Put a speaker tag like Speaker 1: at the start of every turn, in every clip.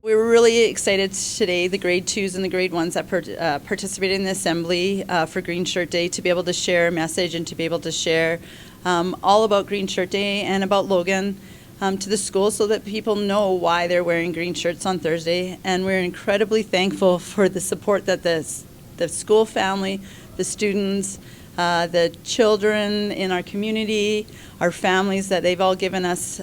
Speaker 1: We were really excited today, the grade 2s and the grade 1s that participated in the assembly for Green Shirt Day, to be able to share a message and to be able to share all about Green Shirt Day and about Logan to the school, so that people know why they're wearing green shirts on Thursday. And we're incredibly thankful for the support that the school family, the students, the children in our community, our families, that they've all given us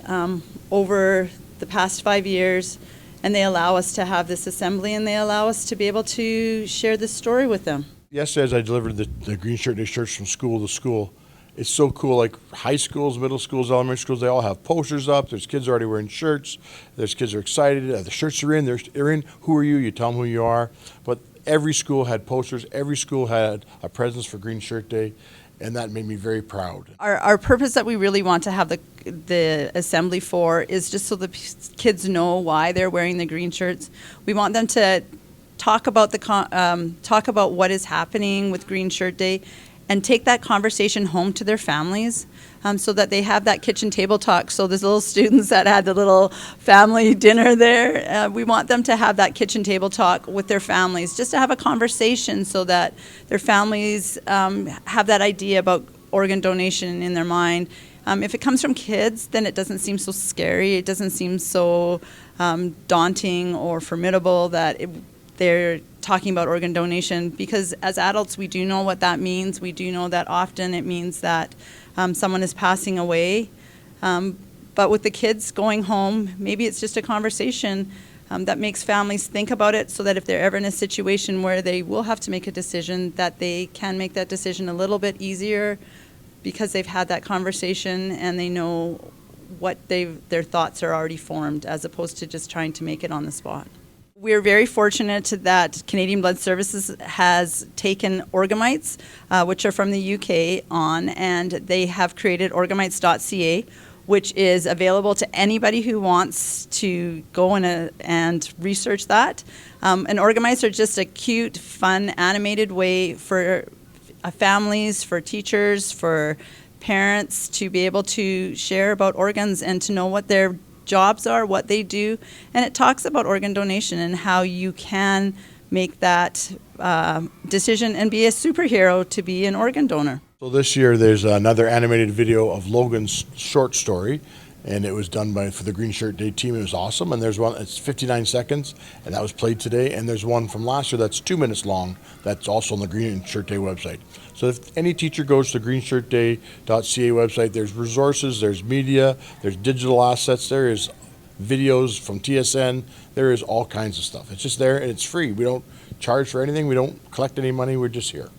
Speaker 1: over the past 5 years. And they allow us to have this assembly, and they allow us to be able to share this story with them.
Speaker 2: Yesterday, as I delivered the Green Shirt Day shirts from school to school, it's so cool. Like high schools, middle schools, elementary schools, they all have posters up. There's kids already wearing shirts. There's kids are excited. The shirts are in. They're in. Who are you? You tell them who you are. But every school had posters. Every school had a presence for Green Shirt Day. And that made me very proud.
Speaker 1: Our purpose that we really want to have the assembly for is just so the kids know why they're wearing the green shirts. We want them to talk about what is happening with Green Shirt Day, and take that conversation home to their families, so that they have that kitchen table talk. So there's little students that had the little family dinner there. We want them to have that kitchen table talk with their families, just to have a conversation, so that their families have that idea about organ donation in their mind. If it comes from kids, then it doesn't seem so scary. It doesn't seem so daunting or formidable that they're talking about organ donation, because as adults we do know what that means. We do know that often it means that someone is passing away. But with the kids going home, maybe it's just a conversation that makes families think about it, so that if they're ever in a situation where they will have to make a decision, that they can make that decision a little bit easier, because they've had that conversation and they know what their thoughts are already formed, as opposed to just trying to make it on the spot. We're very fortunate that Canadian Blood Services has taken Orgamites, which are from the UK, on, and they have created orgamites.ca, which is available to anybody who wants to go and research that. And Orgamites are just a cute, fun, animated way for families, for teachers, for parents to be able to share about organs and to know what their jobs are, what they do. And it talks about organ donation and how you can make that decision and be a superhero to be an organ donor.
Speaker 2: So this year there's another animated video of Logan's short story, and it was done for the Green Shirt Day team. It was awesome. And there's one, it's 59 seconds, and that was played today. And there's one from last year that's 2 minutes long, that's also on the Green Shirt Day website. So if any teacher goes to the greenshirtday.ca website, there's resources, there's media, there's digital assets, there is videos from TSN, there is all kinds of stuff. It's just there, and it's free. We don't charge for anything. We don't collect any money. We're just here.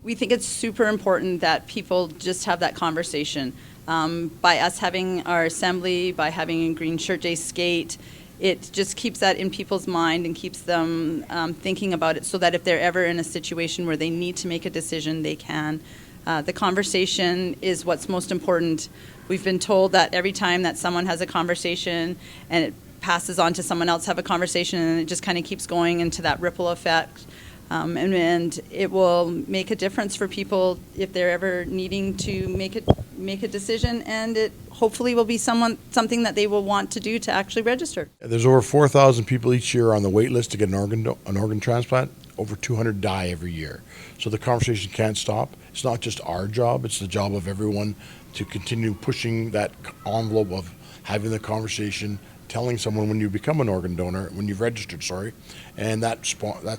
Speaker 1: We think it's super important that people just have that conversation. By us having our assembly, by having a Green Shirt Day skate, it just keeps that in people's mind and keeps them thinking about it, so that if they're ever in a situation where they need to make a decision, they can. The conversation is what's most important. We've been told that every time that someone has a conversation and it passes on to someone else have a conversation, and it just kind of keeps going into that ripple effect. And it will make a difference for people if they're ever needing to make a decision, and it hopefully will be something that they will want to do to actually register.
Speaker 2: There's over 4,000 people each year on the wait list to get an organ transplant. Over 200 die every year. So the conversation can't stop. It's not just our job, it's the job of everyone to continue pushing that envelope of having the conversation, telling someone when you become an organ donor, when you've registered, and that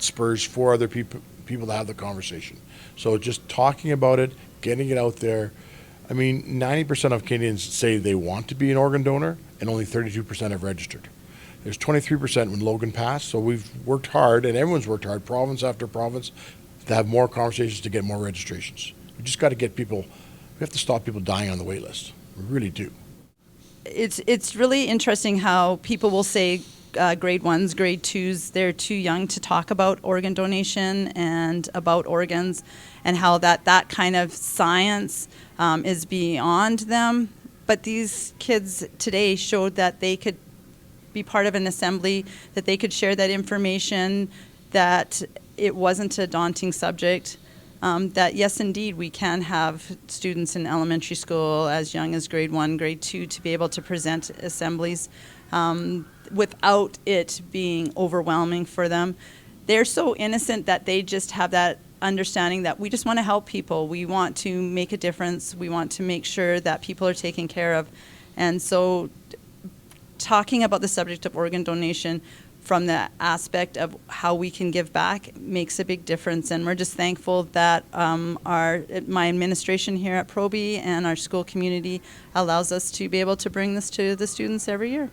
Speaker 2: spurs 4 other people to have the conversation. So just talking about it, getting it out there. I mean, 90% of Canadians say they want to be an organ donor, and only 32% have registered. There's 23% when Logan passed, so we've worked hard, and everyone's worked hard, province after province, to have more conversations to get more registrations. We just got to get people, we have to stop people dying on the wait list. We really do.
Speaker 1: It's really interesting how people will say grade 1s, grade 2s, they're too young to talk about organ donation and about organs, and how that kind of science is beyond them. But these kids today showed that they could be part of an assembly, that they could share that information, that it wasn't a daunting subject, that yes, indeed, we can have students in elementary school as young as grade 1, grade 2 to be able to present assemblies. without it being overwhelming for them. They're so innocent that they just have that understanding that we just want to help people. We want to make a difference. We want to make sure that people are taken care of. And so talking about the subject of organ donation from the aspect of how we can give back makes a big difference. And we're just thankful that my administration here at Proby and our school community allows us to be able to bring this to the students every year.